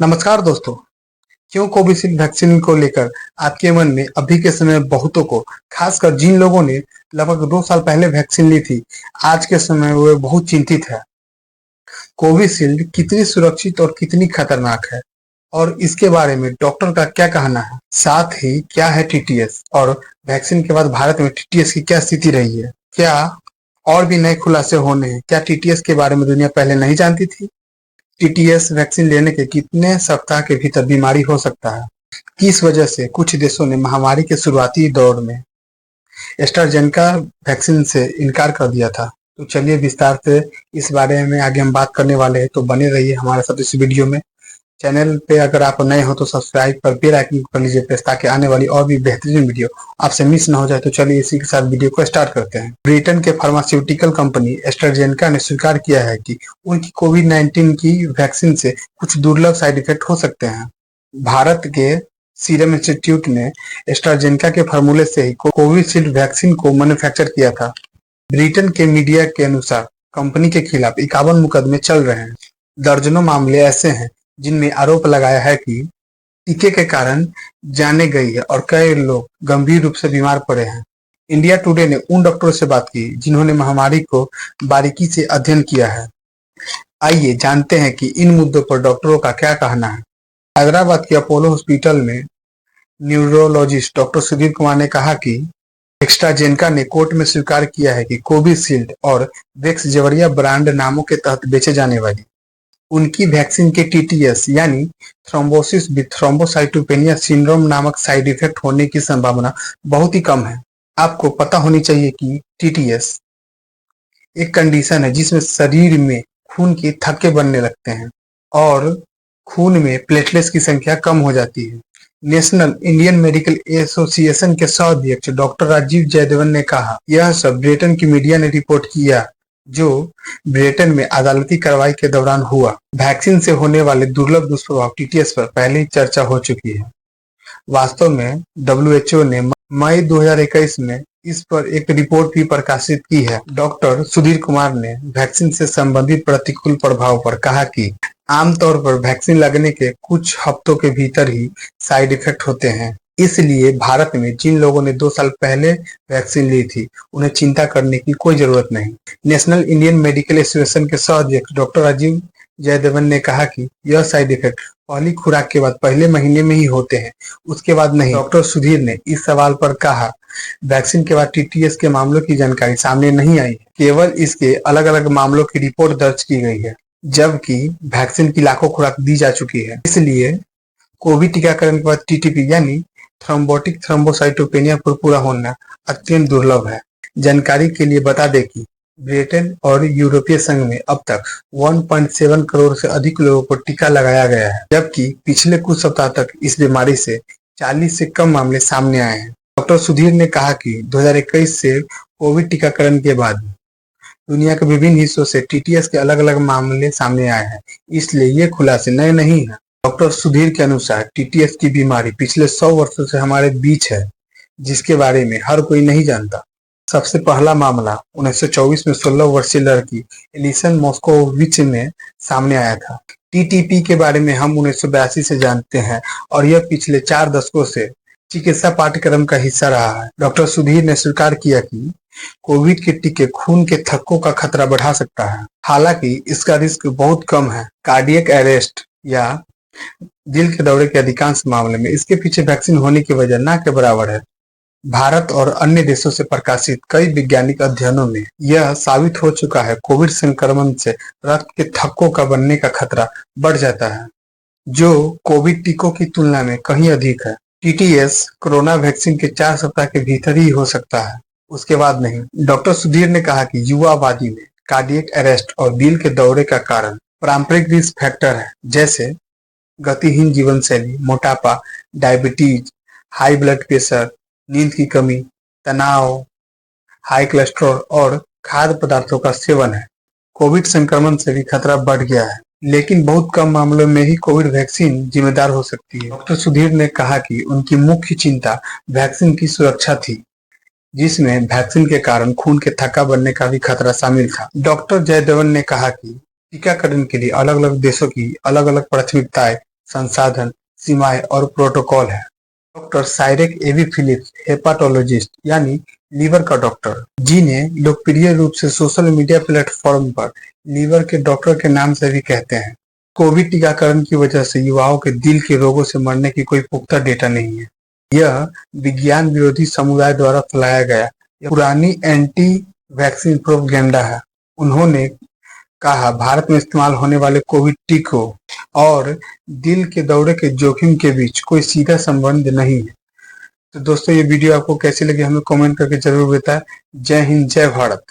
नमस्कार दोस्तों। क्यों कोविशील्ड वैक्सीन को लेकर आपके मन में अभी के समय में बहुतों को, खासकर जिन लोगों ने लगभग 2 साल पहले वैक्सीन ली थी, आज के समय में वे बहुत चिंतित है। कोविशील्ड कितनी सुरक्षित और कितनी खतरनाक है और इसके बारे में डॉक्टर का क्या कहना है, साथ ही क्या है टीटीएस और वैक्सीन के बाद भारत में टीटीएस की क्या स्थिति रही है, क्या और भी नए खुलासे होने हैं, क्या टीटीएस के बारे में दुनिया पहले नहीं जानती थी, टीटीएस वैक्सीन लेने के कितने सप्ताह के भीतर बीमारी हो सकता है, किस वजह से कुछ देशों ने महामारी के शुरुआती दौर में एस्ट्राजेनेका वैक्सीन से इनकार कर दिया था। तो चलिए विस्तार से इस बारे में आगे हम बात करने वाले हैं, तो बने रहिए हमारे साथ इस वीडियो में। चैनल पे अगर आप नए हो तो सब्सक्राइब कर बेल आइकन कर लीजिए प्रेस, ताकि आने वाली और भी बेहतरीन वीडियो आपसे मिस ना हो जाए। तो चलिए इसी के साथ वीडियो को स्टार्ट करते हैं। ब्रिटेन के फार्मास्यूटिकल कंपनी एस्ट्राजेनेका ने स्वीकार किया है कि उनकी कोविड-19 की वैक्सीन से कुछ दुर्लभ साइड इफेक्ट हो सकते हैं। भारत के सीरम इंस्टीट्यूट ने एस्ट्राजेनेका के फार्मूले से ही कोविशील्ड वैक्सीन को मैन्युफैक्चर किया था। ब्रिटेन के मीडिया के अनुसार कंपनी के खिलाफ 51 मुकदमे चल रहे हैं। दर्जनों मामले ऐसे हैं जिनमें आरोप लगाया है कि टीके के कारण जाने गई है और कई लोग गंभीर रूप से बीमार पड़े हैं। इंडिया टुडे ने उन डॉक्टरों से बात की जिन्होंने महामारी को बारीकी से अध्ययन किया है। आइए जानते हैं कि इन मुद्दों पर डॉक्टरों का क्या कहना है। हैदराबाद के अपोलो हॉस्पिटल में न्यूरोलॉजिस्ट डॉक्टर सुधीर कुमार ने कहा कि एस्ट्राजेनेका ने कोर्ट में स्वीकार किया है कि कोविशील्ड और वेक्सजेवरिया ब्रांड नामों के तहत बेचे जाने वाली उनकी वैक्सीन के टीटीएस यानी थ्रोम्बोसिस विथ थ्रोम्बोसाइटोपेनिया सिंड्रोम नामक साइड इफेक्ट होने की संभावना बहुत ही कम है। आपको पता होनी चाहिए कि टीटीएस एक कंडीशन है जिसमें शरीर में खून के थक्के बनने लगते हैं और खून में प्लेटलेट्स की संख्या कम हो जाती है। नेशनल इंडियन मेडिकल एसोसिएशन के सह अध्यक्ष डॉक्टर राजीव जयदेवन ने कहा, यह सब ब्रिटेन की मीडिया ने रिपोर्ट किया जो ब्रिटेन में अदालती कार्रवाई के दौरान हुआ। वैक्सीन से होने वाले दुर्लभ दुष्प्रभाव टीटीएस पर पहले ही चर्चा हो चुकी है। वास्तव में डब्ल्यूएचओ ने मई 2021 में इस पर एक रिपोर्ट भी प्रकाशित की है। डॉक्टर सुधीर कुमार ने वैक्सीन से संबंधित प्रतिकूल प्रभाव पर कहा कि आमतौर पर वैक्सीन लगने के कुछ हफ्तों के भीतर ही साइड इफेक्ट होते हैं, इसलिए भारत में जिन लोगों ने 2 साल पहले वैक्सीन ली थी उन्हें चिंता करने की कोई जरूरत नहीं। नेशनल इंडियन मेडिकल एसोसिएशन के सह अध्यक्ष डॉक्टर राजीव जयदेवन ने कहा कि यह साइड इफेक्ट पहली खुराक के बाद पहले महीने में ही होते हैं, उसके बाद नहीं। डॉक्टर सुधीर ने इस सवाल पर कहा, वैक्सीन के बाद टीटीएस के मामलों की जानकारी सामने नहीं आई, केवल इसके अलग अलग मामलों की रिपोर्ट दर्ज की गई है, जबकि वैक्सीन की लाखों खुराक दी जा चुकी है। इसलिए कोविड टीकाकरण के बाद टीटीपी यानी थ्रोम्बोटिक थ्रोम्बोसाइटोपेनिया पर पूरा होना अत्यंत दुर्लभ है। जानकारी के लिए बता दें कि ब्रिटेन और यूरोपीय संघ में अब तक 1.7 करोड़ से अधिक लोगों को टीका लगाया गया है, जबकि पिछले कुछ सप्ताह तक इस बीमारी से 40 से कम मामले सामने आए हैं। डॉक्टर सुधीर ने कहा कि 2021 से कोविड टीकाकरण के बाद दुनिया के विभिन्न हिस्सों से टीटीएस के अलग अलग मामले सामने आए हैं, इसलिए ये खुलासे नए नहीं है। डॉक्टर सुधीर के अनुसार टीटीएस की बीमारी पिछले 100 वर्षों से हमारे बीच है, जिसके बारे में हर कोई नहीं जानता। सबसे पहला मामला 1924 में 16 वर्षीय लड़की एलिसन मोस्कोविच में सामने आया था। टीटीपी के बारे में हम 1982 से जानते हैं और यह पिछले 4 दशकों से चिकित्सा पाठ्यक्रम का हिस्सा रहा है। डॉक्टर सुधीर ने स्वीकार किया कि कोविड के टीके खून के थक्कों का खतरा बढ़ा सकता है, हालांकि इसका रिस्क बहुत कम है। कार्डियक अरेस्ट या दिल के दौरे के अधिकांश मामले में इसके पीछे वैक्सीन होने की वजह न के बराबर है। भारत और अन्य देशों से प्रकाशित कई वैज्ञानिक अध्ययनों में यह साबित हो चुका है, कोविड संक्रमण से रक्त के थक्कों का बनने का खतरा बढ़ जाता है, जो कोविड टीकों की तुलना में कहीं अधिक है। टीटीएस कोरोना वैक्सीन के 4 सप्ताह के भीतर ही हो सकता है, उसके बाद नहीं। डॉक्टर सुधीर ने कहा कि युवा आबादी में कार्डियक अरेस्ट और दिल के दौरे का कारण पारंपरिक रिस्क फैक्टर है, जैसे गतिहीन जीवन शैली, मोटापा, डायबिटीज, हाई ब्लड प्रेशर, नींद की कमी, तनाव, हाई कोलेस्ट्रॉल और खाद्य पदार्थों का सेवन है। कोविड संक्रमण से भी खतरा बढ़ गया है, लेकिन बहुत कम मामलों में ही कोविड वैक्सीन जिम्मेदार हो सकती है। डॉक्टर सुधीर ने कहा कि उनकी मुख्य चिंता वैक्सीन की सुरक्षा थी, जिसमें वैक्सीन के कारण खून के थक्का बनने का भी खतरा शामिल था। डॉक्टर जयदेवन ने कहा कि टीकाकरण के लिए अलग अलग देशों की अलग अलग प्राथमिकताएं संसाधन, सीमाएं और प्रोटोकॉल है। डॉक्टर साइरेक एवी फिलिप्स, हेपाटोलॉजिस्ट यानी लीवर का डॉक्टर, जिन्हें लोकप्रिय रूप से सोशल मीडिया प्लेटफॉर्म पर लीवर के डॉक्टर के नाम से भी कहते हैं। कोविड टीकाकरण की वजह से युवाओं के दिल के रोगों से मरने की कोई पुख्ता डेटा नहीं है। यह विज्ञान विरोधी समुदाय द्वारा फैलाया गया यह पुरानी एंटी वैक्सीन प्रोपेगेंडा है। उन्होंने कहा, भारत में इस्तेमाल होने वाले कोविड टीकों और दिल के दौरे के जोखिम के बीच कोई सीधा संबंध नहीं है। तो दोस्तों, ये वीडियो आपको कैसी लगी हमें कमेंट करके जरूर बताएं। जय हिंद, जय भारत।